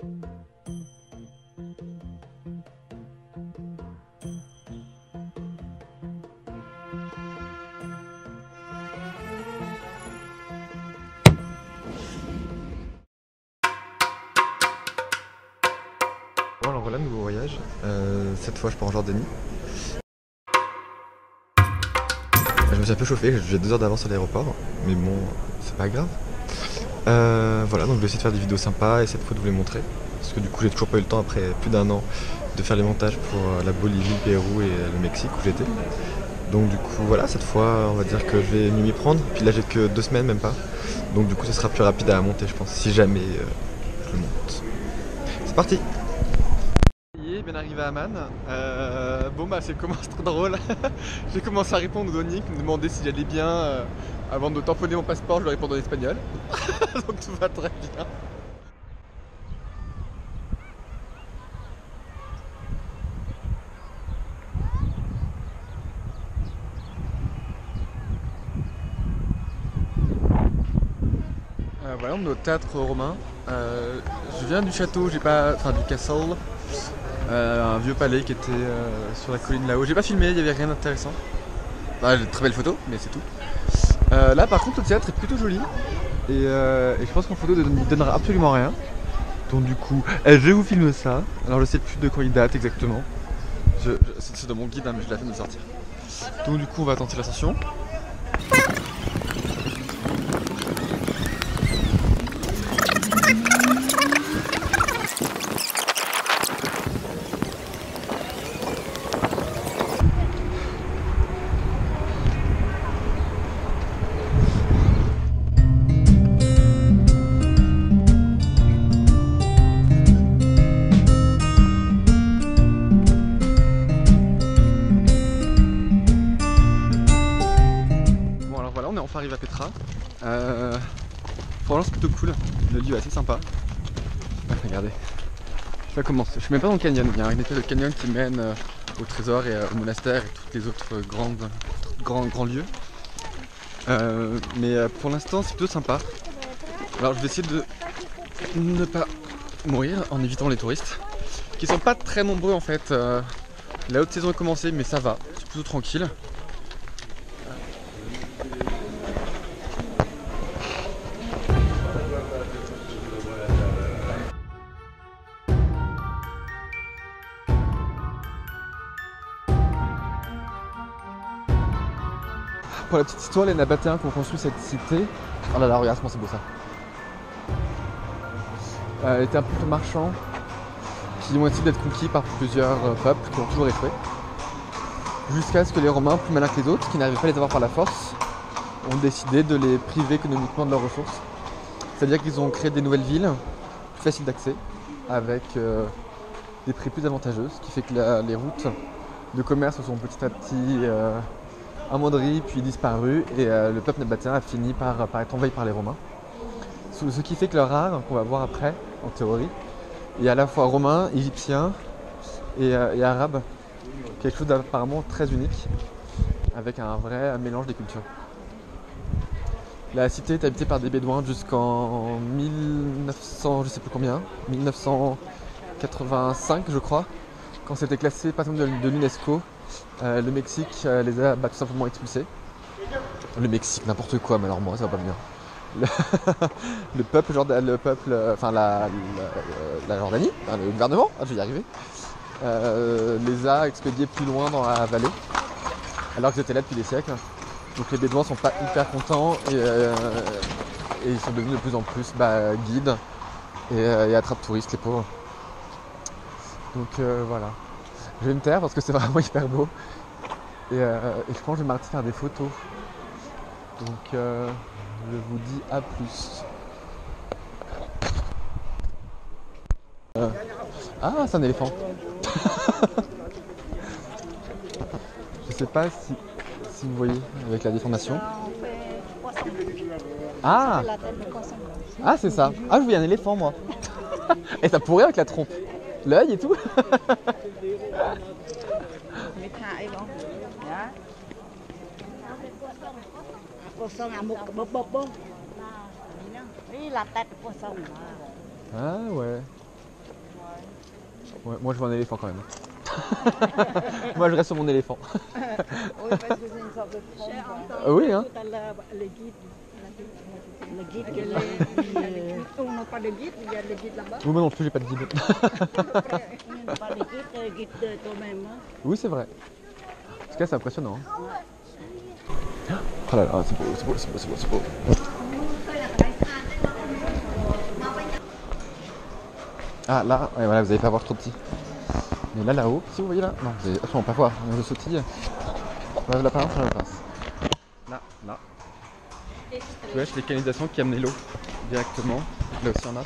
Bon alors voilà, nouveau voyage. Cette fois je pars en Jordanie. Je me suis un peu chauffé, j'ai 2 heures d'avance à l'aéroport, mais bon, c'est pas grave. Voilà, donc je vais essayer de faire des vidéos sympas et cette fois de vous les montrer. Parce que du coup j'ai toujours pas eu le temps après plus d'1 an de faire les montages pour la Bolivie, le Pérou et le Mexique où j'étais. Donc du coup voilà, cette fois on va dire que je vais mieux m'y prendre. Puis là j'ai que 2 semaines même pas. Donc du coup ce sera plus rapide à monter je pense, si jamais je le monte. C'est parti! Bien arrivé à Amman. Bon bah c'est commence trop drôle. J'ai commencé à répondre aux douaniers qui me demandaient si j'allais bien. Avant de tamponner mon passeport, je leur répondais en espagnol. Donc tout va très bien. Voilà, on est au théâtre romain. Je viens du château, j'ai pas. Enfin du castle. Un vieux palais qui était sur la colline là-haut. J'ai pas filmé, il y avait rien d'intéressant. Bah, j'ai de très belles photos, mais c'est tout. Là par contre le théâtre est plutôt joli. Et je pense qu'en photo il ne donnera absolument rien. Donc du coup, je vais vous filmer ça. Alors je sais plus de quand il date exactement. C'est dans mon guide, hein, mais je la peine de sortir. Donc du coup on va tenter l'ascension. On arrive à Petra. Franchement c'est plutôt cool, le lieu est assez sympa. Regardez, ça commence. Je suis même pas dans le canyon, il y a un espèce de canyon qui mène au trésor et au monastère et tous les autres grands lieux. Mais pour l'instant c'est plutôt sympa. Alors je vais essayer de ne pas mourir en évitant les touristes, qui sont pas très nombreux en fait. La haute saison est commencée mais ça va, c'est plutôt tranquille. Pour la petite histoire, les Nabatéens qui ont construit cette cité. Oh là là, regarde comment c'est beau ça. Étaient un peuple marchand qui ont essayé d'être conquis par plusieurs peuples qui ont toujours échoué. Jusqu'à ce que les Romains, plus malins que les autres, qui n'arrivaient pas à les avoir par la force, ont décidé de les priver économiquement de leurs ressources. C'est-à-dire qu'ils ont créé des nouvelles villes, plus faciles d'accès, avec des prix plus avantageux, ce qui fait que les routes de commerce sont petit à petit amoindries puis disparues et le peuple nabatéen a fini par être envahi par les Romains. Ce qui fait que leur art, qu'on va voir après en théorie, est à la fois romain, égyptien et arabe, quelque chose d'apparemment très unique, avec un vrai mélange des cultures. La cité est habitée par des bédouins jusqu'en 1900, je sais plus combien, 1985 je crois, quand c'était classé patrimoine de l'UNESCO. Le Mexique les a tout simplement expulsés. Le Mexique, n'importe quoi, mais alors moi ça va pas bien. Le peuple, enfin la Jordanie, enfin, le gouvernement, je vais y arriver, les a expédiés plus loin dans la vallée, alors qu'ils étaient là depuis des siècles. Donc les Bédouins sont pas hyper contents et ils sont devenus de plus en plus guides et attrapent touristes, les pauvres. Donc voilà. Je vais me taire parce que c'est vraiment hyper beau et je pense que je vais m'arrêter faire des photos. Donc je vous dis à plus. Ah, c'est un éléphant. Je sais pas si vous voyez avec la déformation. Ah, ah c'est ça. Ah, je voyais un éléphant moi. Et ça pourrait avec la trompe. L'œil et tout. Ah ouais. Ouais, moi je vois un éléphant quand même. Moi je reste sur mon éléphant. Oui, parce que c'est une sorte de trompe. Oui, hein. Tout à l'heure, les guides. Le guide que on n'a pas de guide, il y a le guide là-bas. Oui, moi non plus, j'ai pas de guide. On n'a pas de guide de toi-même. Hein. Oui, c'est vrai. En tout cas, c'est impressionnant. Hein. Oh là là, c'est beau, c'est beau, c'est beau, c'est beau, c'est beau. Ah là, ouais, voilà, vous n'allez pas voir trop petit. Mais là, là-haut, si vous voyez là, non, vous allez absolument pas voir. Je sautille. Je lève la pince, je lève la pince. Là, là. Tu vois, c'est les canalisations qui amenaient l'eau directement. Là aussi, on a.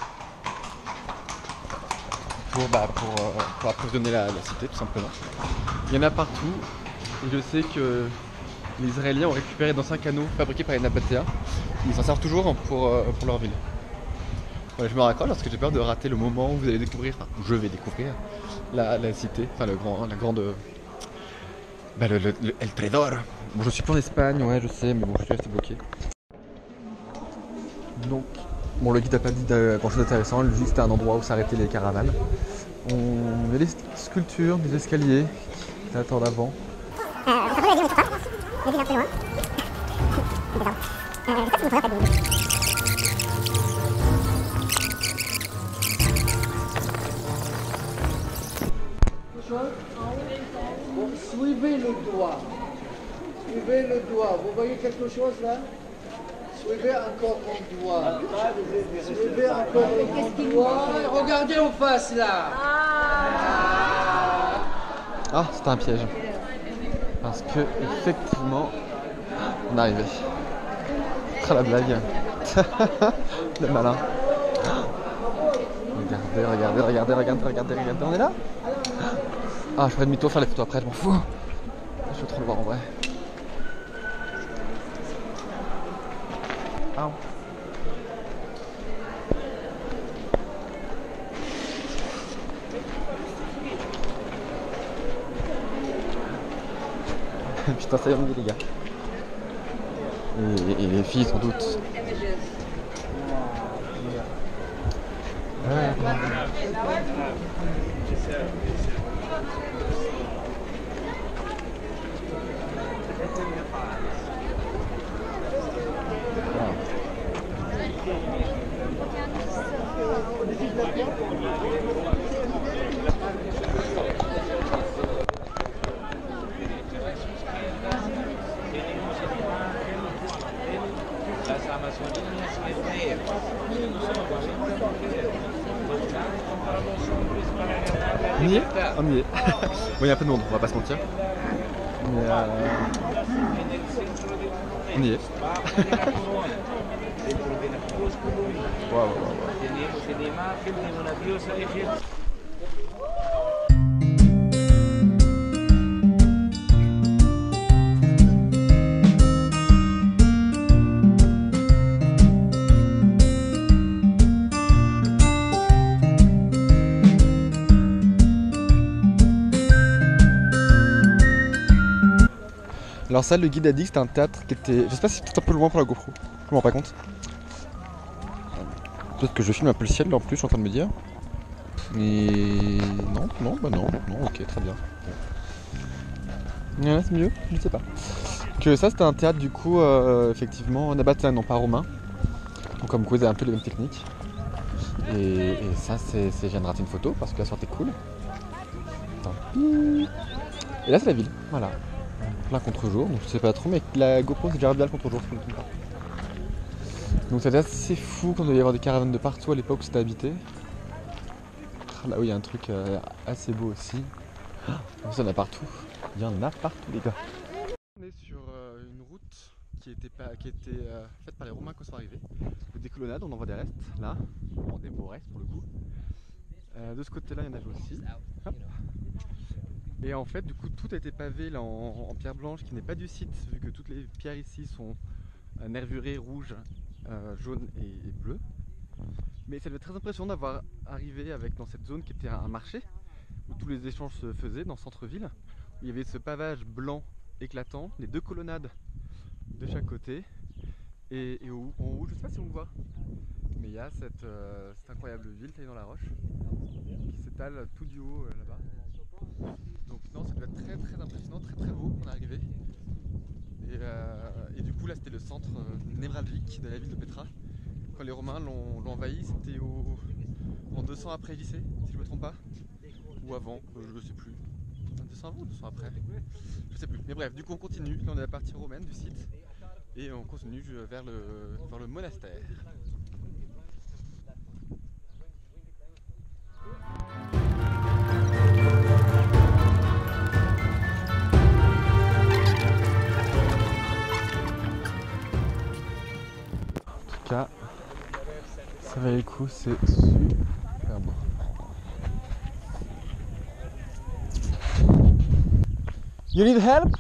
Pour approvisionner la cité, tout simplement. Il y en a partout. Et je sais que les Israéliens ont récupéré d'anciens canaux fabriqués par les Nabatéens. Ils s'en servent toujours pour leur ville. Ouais, je me raccroche parce que j'ai peur de rater le moment où vous allez découvrir, enfin, je vais découvrir la cité, enfin la grande, le El Tredor. Bon, je suis plus en Espagne, ouais, je sais, mais bon, je suis resté bloqué. Donc, bon, le guide n'a pas dit grand chose d'intéressant, juste c'était un endroit où s'arrêtaient les caravanes. On a des sculptures, des escaliers qui attendent avant. Bon, suivez le doigt. Suivez le doigt. Vous voyez quelque chose là? Suivez encore mon doigt. Suivez encore mon doigt. Regardez en face là. Ah, c'était un piège. Parce que, effectivement, on est arrivé. Ah la blague. Le malin. Regardez, on est là? Ah, je ferai demi-tour faire les photos après, je m'en fous. Je veux trop le voir en vrai. Ah. Putain, ça y est, on y est, les gars. Et les filles sans doute. On y est? On y est. Bon, il y a un peu de monde, on va pas se mentir. Mais on y est. Waouh. Alors ça, le guide a dit que c'était un théâtre qui était... Je sais pas si c'est peut-être un peu loin pour la GoPro, je me rends pas compte. Peut-être que je filme un peu le ciel là en plus, je suis en train de me dire. Mais non, ok, très bien. Ouais, c'est mieux, je sais pas. Que ça c'était un théâtre du coup, effectivement, nabatéen, non pas romain. Donc comme quoi ils avaient un peu les mêmes techniques. Et ça, je viens de rater une photo parce que la sortie est cool. Tant pis. Et là c'est la ville, voilà. Plein contre-jour, donc je sais pas trop, mais la GoPro c'est déjà bien le contre-jour, si je ne me trompe pas. Donc c'était assez fou quand il devait y avoir des caravanes de partout à l'époque où c'était habité. Là où il y a un truc assez beau aussi. Il y en a partout. Il y en a partout les gars. On est sur une route qui était faite par les Romains quand ils sont arrivés. Des colonnades, on en voit des restes là. Bon, des beaux restes pour le coup. De ce côté-là, il y en avait aussi. Hop. Et en fait, du coup, tout a été pavé là, en pierre blanche qui n'est pas du site, vu que toutes les pierres ici sont nervurées rouges, jaunes et bleues. Mais ça devait être très impressionnant d'avoir arrivé dans cette zone qui était un marché, où tous les échanges se faisaient dans le centre-ville, où il y avait ce pavage blanc éclatant, les deux colonnades de chaque côté, et en haut, je sais pas si on le voit, mais il y a cette incroyable ville taillée dans la roche. qui s'étale tout du haut là-bas. Donc non, ça doit être très très impressionnant, très très beau qu'on est arrivé. Et du coup là c'était le centre névralgique de la ville de Petra. Quand les Romains l'ont envahi, c'était en 200 après JC, si je me trompe pas. Ou avant, je ne sais plus. 200 avant ou 200 après, je sais plus. Mais bref, du coup on continue, là on est à la partie romaine du site. Et on continue vers le monastère. En tout cas, ça valait le coup, c'est super beau. You need help?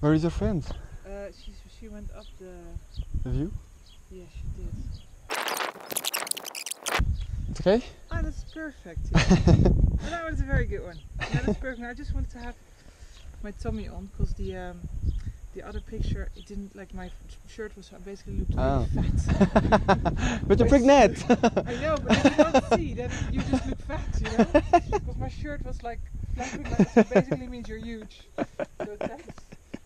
Where is your friend? She went up The view? Yeah, she did. It's okay? Ah, that's perfect. Yeah. Well, that was a very good one. Yeah, that's perfect. I just wanted to have my tummy on because the other picture, it didn't, like, my shirt was basically looked really fat. But you're pregnant! I know, but if you don't see, then you just look fat, you know? Because my shirt was like flapping, like, so basically means you're huge. So thanks.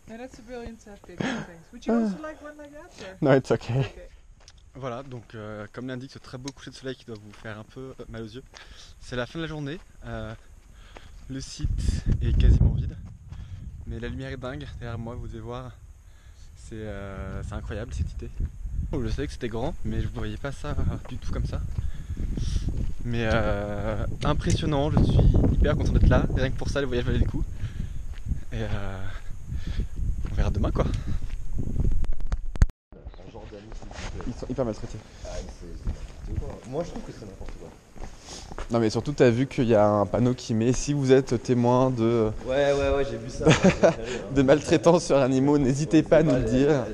No, that's a brilliant picture, thanks. Would you also like one like that? Or? No, it's okay. Voilà, donc comme l'indique ce très beau coucher de soleil qui doit vous faire un peu mal aux yeux, c'est la fin de la journée. Le site est quasiment vide, mais la lumière est dingue derrière moi, vous devez voir, c'est incroyable cette idée. Je savais que c'était grand, mais je ne voyais pas ça du tout comme ça. Mais impressionnant, je suis hyper content d'être là, rien que pour ça le voyage valait le coup. Et on verra demain quoi. Ils sont hyper maltraités. Ah, c'est n'importe quoi. Moi je trouve que c'est n'importe quoi. Non mais surtout t'as vu qu'il y a un panneau qui met si vous êtes témoin de Ouais, j'ai vu ça. de maltraitance sur animaux, n'hésitez pas à nous le dire.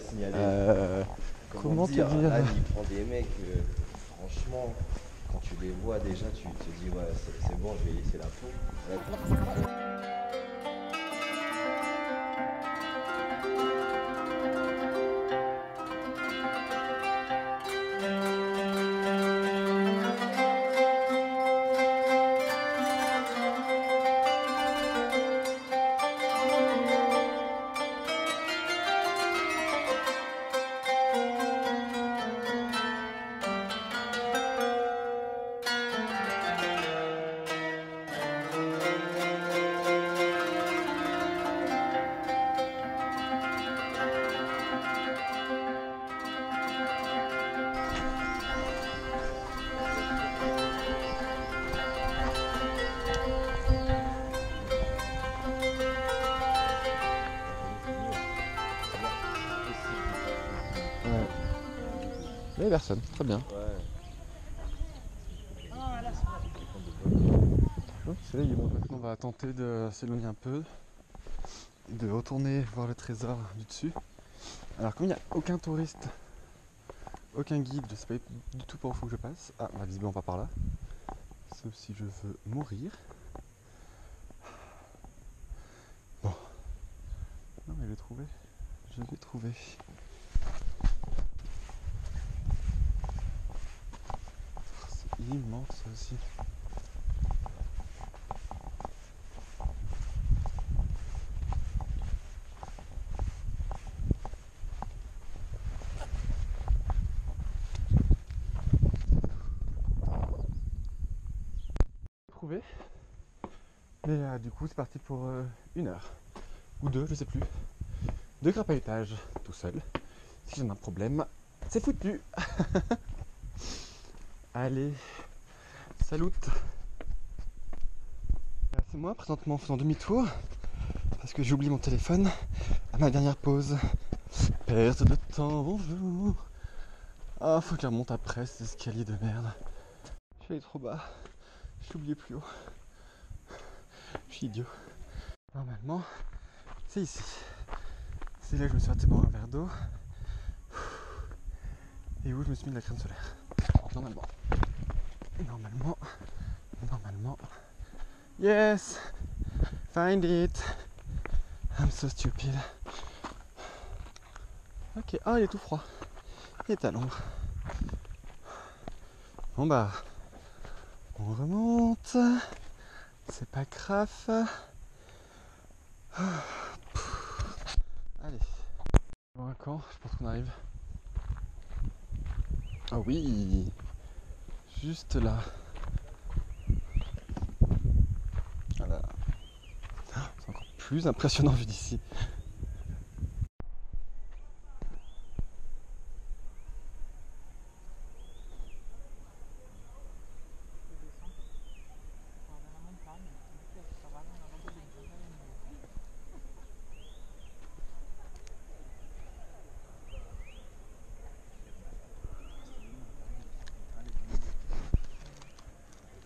Comment te dire Anne, il prend des mecs, franchement, quand tu les vois déjà, tu te dis ouais c'est bon, je vais laisser la peau. Il n'y avait personne, très bien. Donc c'est là, bon, maintenant on va tenter de s'éloigner un peu, de retourner voir le trésor du dessus. Alors comme il n'y a aucun touriste, aucun guide, je sais pas du tout par où il faut que je passe. Ah, bah, visiblement pas par là. Sauf si je veux mourir. Bon. Non mais je l'ai trouvé. Je l'ai trouvé. C'est immense ça aussi. Trouvé. Mais du coup c'est parti pour 1 heure. Ou 2, je sais plus. De crapahutage tout seul. Si j'ai un problème, c'est foutu. Allez, salut. C'est moi présentement en faisant demi-tour parce que j'ai oublié mon téléphone à ma dernière pause. Perte de temps, bonjour. Ah, faut que je remonte après ces escaliers de merde. Je suis allé trop bas, j'ai oublié plus haut. Je suis idiot. Normalement, c'est ici. C'est là que je me suis arrêté boire un verre d'eau. Et où je me suis mis de la crème solaire. Normalement. Normalement. Yes! Find it! I'm so stupid. Ok, ah il est tout froid. Il est à l'ombre. Bon bah, on remonte. C'est pas grave. Allez. Bon, à quand? Je pense qu'on arrive. Ah oui! Juste là. Voilà. C'est encore plus impressionnant vu d'ici.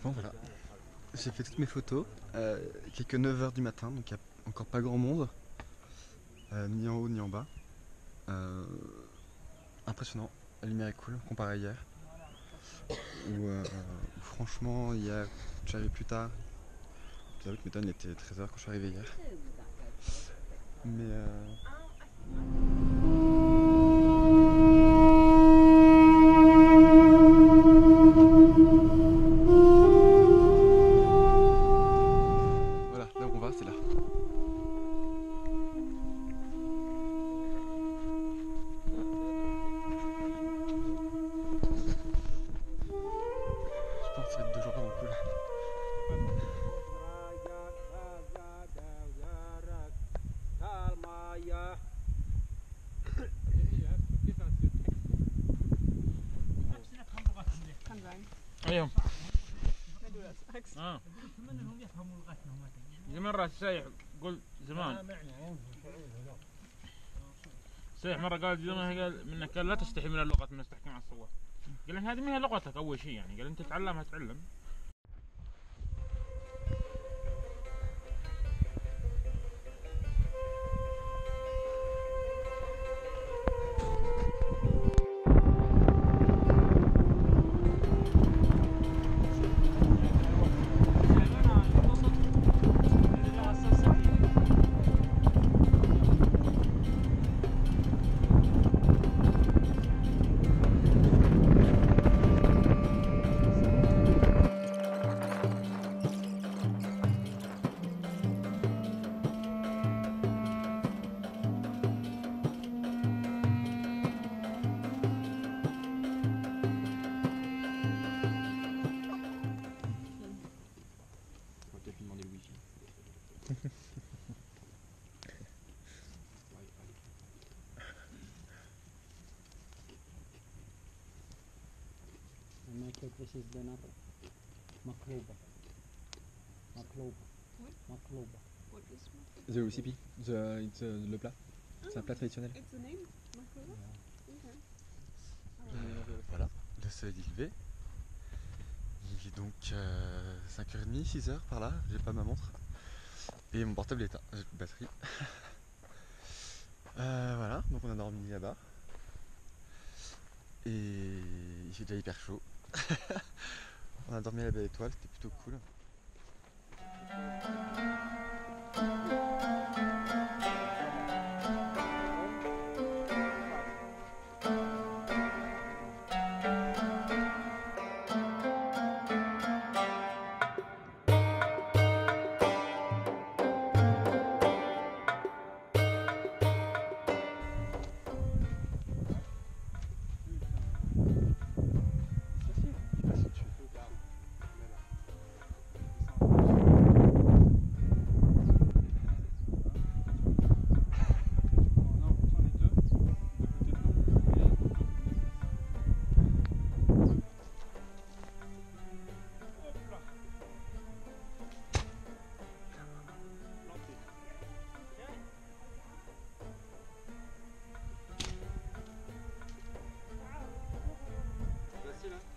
Bon voilà, j'ai fait toutes mes photos, quelques 9h du matin, donc il n'y a encore pas grand monde, ni en haut ni en bas. Impressionnant, la lumière est cool comparé à hier, où franchement hier, j'arrivais plus tard. J'avoue que Méthane il était 13h quand je suis arrivé hier. Mais ايوه زمان راح سايح قول زمان سايح مرة قال زمان قال منك قال لا تستحي من اللغة الناس تحكي مع الصور قال لك هذه ما هي لغتك أول شيء يعني قال أنت تتعلمها تعلم This is the nata. Makloba. The recipe, le plat. C'est un plat traditionnel. It's the name, Makloba? Voilà, le soleil est levé. Il est donc 5h30, 6h par là, j'ai pas ma montre. Et mon portable est éteint, j'ai plus de batterie. Voilà, donc on a dormi là-bas. Et il fait déjà hyper chaud. On a dormi à la belle étoile, c'était plutôt cool.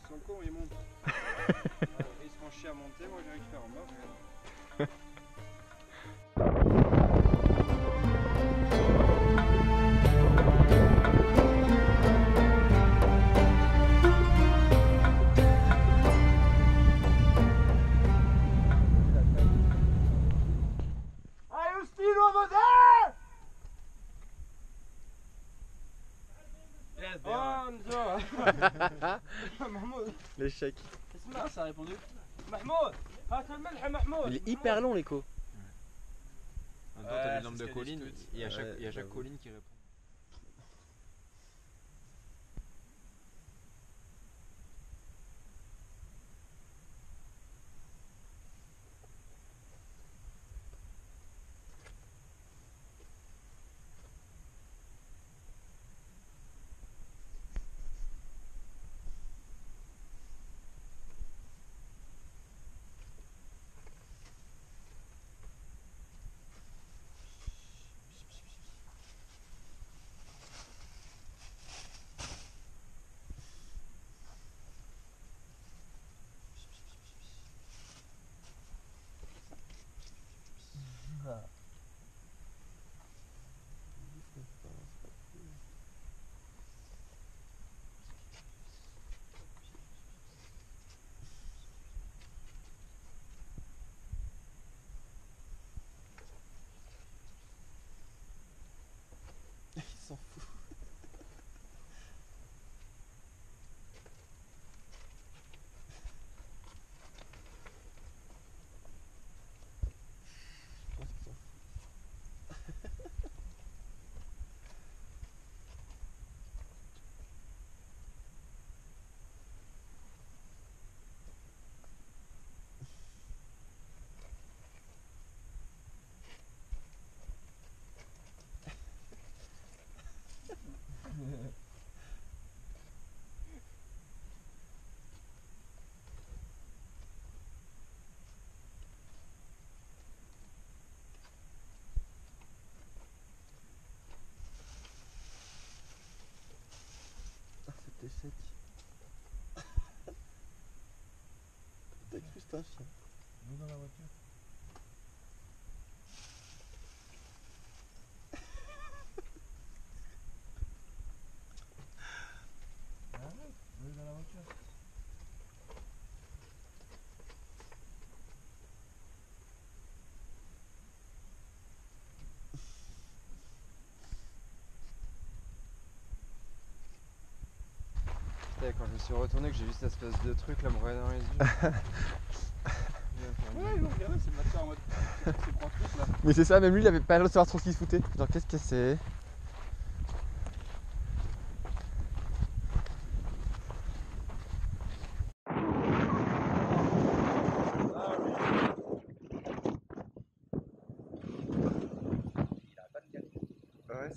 Son con il monte. Il se font chier à monter, moi j'ai récupéré en bas. Regarde. L'échec. اسمع ça a répondu. Mahmoud, هات الملح يا محمود. Il est hyper long l'écho. En même temps, t'as des nombres de collines, il y a chaque colline qui répond. Il s'en fout. Cet échec. T'as cru que c'était un chien. Nous dans la voiture. Arrête, nous dans la voiture. Quand je me suis retourné, que j'ai vu cette espèce de truc là me regarder dans les yeux. Ouais, ils l'ont regardé, c'est de mettre ça en mode. C'est prend plus là. Mais c'est ça, même lui il avait pas l'air de savoir trop ce qu'il se foutait. Genre qu'est-ce que c'est? Ouais.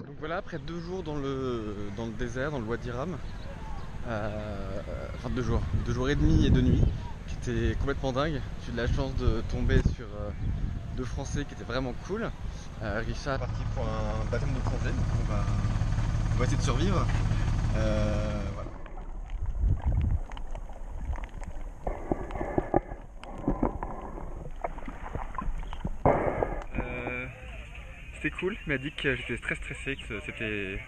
Donc voilà, après 2 jours dans le désert, dans le Wadi Ram, enfin 2 jours, 2 jours et demi et 2 nuits, qui étaient complètement dingues. J'ai eu de la chance de tomber sur 2 Français qui étaient vraiment cool. Richard est parti pour un baptême de plongée, donc on va essayer de survivre. Voilà. C'était cool, il m'a dit que j'étais très stressé, que c'était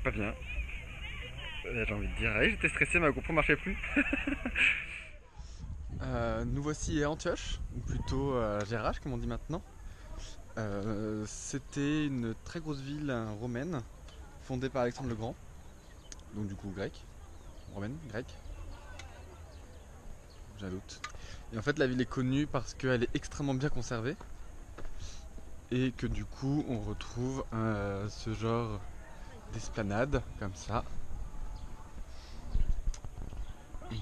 pas bien. J'ai envie de dire, ouais, j'étais stressé, ma GoPro marchait plus. Nous voici à Antioche, ou plutôt à Jerash comme on dit maintenant. C'était une très grosse ville romaine, fondée par Alexandre le Grand, donc du coup grec, romaine, grec. J'ai un doute. Et en fait la ville est connue parce qu'elle est extrêmement bien conservée. Et que du coup on retrouve ce genre d'esplanade comme ça.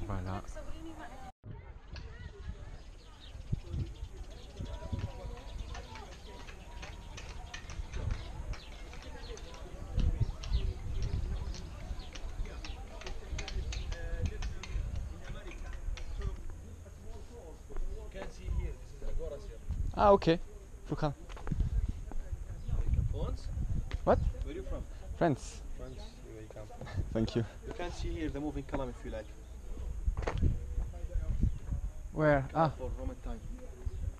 Voilà. Ah ok. شكرا. What? Where are you from? France. France, where you come from? Thank you. You can see here the moving column if you like. Where? Ah, For Roman time.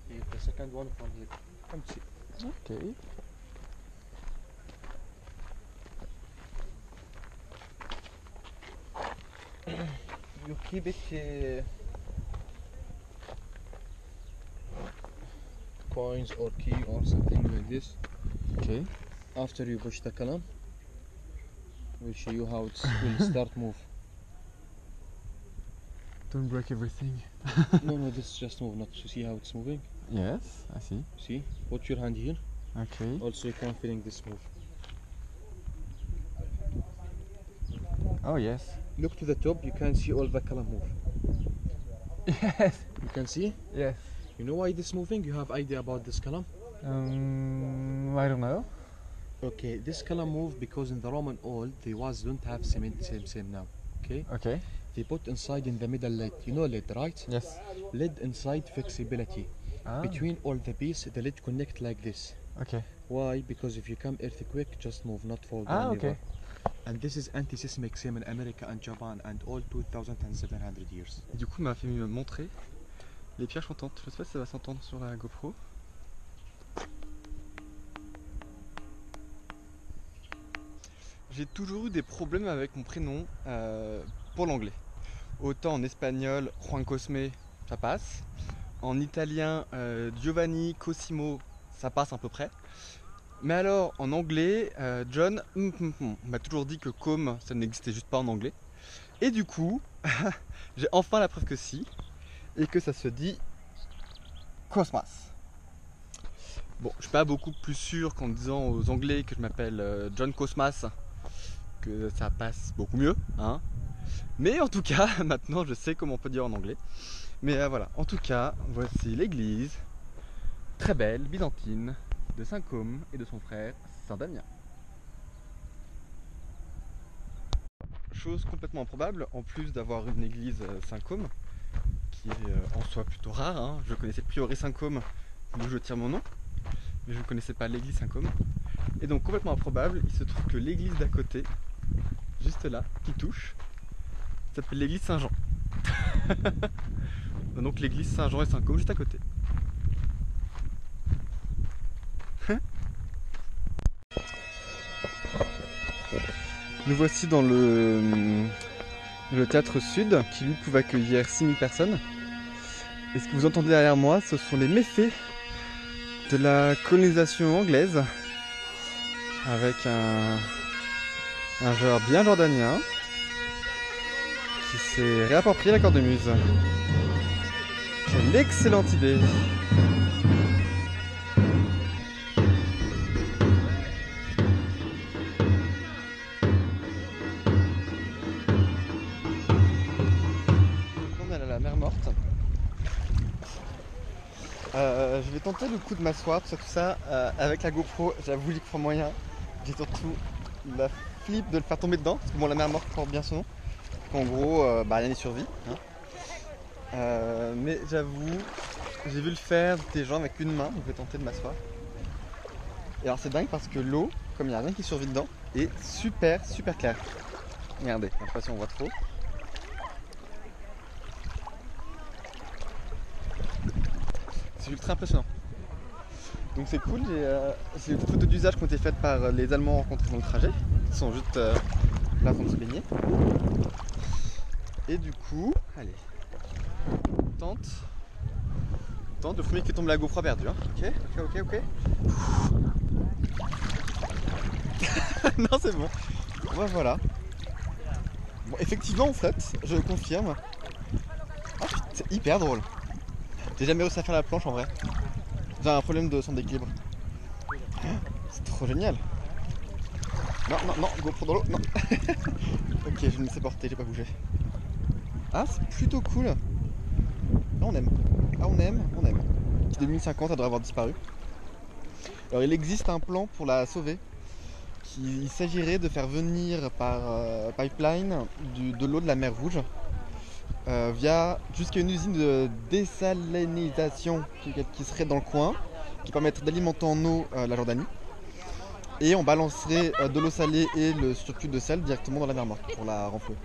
The second one from here. Come see. okay. You keep it coins or key or something like this. Okay. After you push the column, we'll show you how it will start move. Don't break everything. No, this just move, not to see how it's moving. Yes, I see. See? Put your hand here. Okay. Also you can feeling this move. Oh yes. Look to the top, you can see all the column move. Yes. You can see? Yes. You know why this moving? You have idea about this column? I don't know. Okay, this column move because in the Roman old they don't have cement same now. Okay? Okay. They put inside in the middle lid. You know lid, right? Yes. Lid inside flexibility. Ah. Between all the piece, the lid connect like this. Okay. Why? Because if you come earthquake, just move, not fall Ah, down. okay. Never. And this is anti-seismic same in America and Japan and all 2700 years. Et du coup, il m'a fait me montrer les pierres chantantes. Je sais pas si ça va s'entendre sur la GoPro. J'ai toujours eu des problèmes avec mon prénom pour l'anglais. Autant en espagnol, Juan Cosme, ça passe. En italien, Giovanni Cosimo, ça passe à peu près. Mais alors, en anglais, John, on m'a toujours dit que com, ça n'existait juste pas en anglais. Et du coup, j'ai enfin la preuve que si, et que ça se dit Cosmas. Bon, je suis pas beaucoup plus sûr qu'en disant aux Anglais que je m'appelle John Cosmas, que ça passe beaucoup mieux, hein. Mais en tout cas, maintenant je sais comment on peut dire en anglais. Mais voilà, en tout cas, voici l'église, très belle, byzantine, de Saint-Côme et de son frère Saint-Damien. Chose complètement improbable, en plus d'avoir une église Saint-Côme, qui est en soi plutôt rare, hein. Je connaissais le prieuré Saint-Côme, d'où je tire mon nom, mais je ne connaissais pas l'église Saint-Côme. Et donc complètement improbable, il se trouve que l'église d'à côté, juste là, qui touche, s'appelle l'église Saint-Jean. Donc l'église Saint-Jean et Saint-Côme juste à côté. Nous voici dans le théâtre sud qui lui pouvait accueillir 6000 personnes. Et ce que vous entendez derrière moi, ce sont les méfaits de la colonisation anglaise avec un joueur bien jordanien qui s'est réapproprié la cornemuse. Quelle excellente idée! On est à la mer Morte. Je vais tenter le coup de m'asseoir, tout ça, avec la GoPro. J'avoue, j'y crois moyen. J'ai surtout la flip de le faire tomber dedans, parce que bon, la mer Morte porte bien son nom. En gros, rien n'y survit. Hein. Mais j'avoue, j'ai vu le faire des gens avec une main, donc je vais tenter de m'asseoir. Et alors c'est dingue parce que l'eau, comme il n'y a rien qui survit dedans, est super claire. Regardez, je sais pas si on voit trop. C'est ultra impressionnant. Donc c'est cool, j'ai des photos d'usage qui ont été faites par les Allemands rencontrés dans le trajet, qui sont juste là en train de se baigner. Et du coup, allez, tente le premier qui tombe la GoPro perdu, hein. Ok. Non c'est bon. Ouais, voilà. Bon, effectivement on flotte, je confirme. Oh, c'est hyper drôle. J'ai jamais réussi à faire la planche en vrai. J'ai un problème de son d'équilibre. C'est trop génial. Non, GoPro dans l'eau, non. Ok, je me laisse porter, j'ai pas bougé. Ah, c'est plutôt cool. Là, on aime. Ah, on aime. 2050, elle devrait avoir disparu. Alors, il existe un plan pour la sauver. Il s'agirait de faire venir par pipeline de l'eau de la mer Rouge via jusqu'à une usine de désalinisation qui serait dans le coin, qui permettrait d'alimenter en eau la Jordanie. Et on balancerait de l'eau salée et le surplus de sel directement dans la mer Morte pour la renflouer.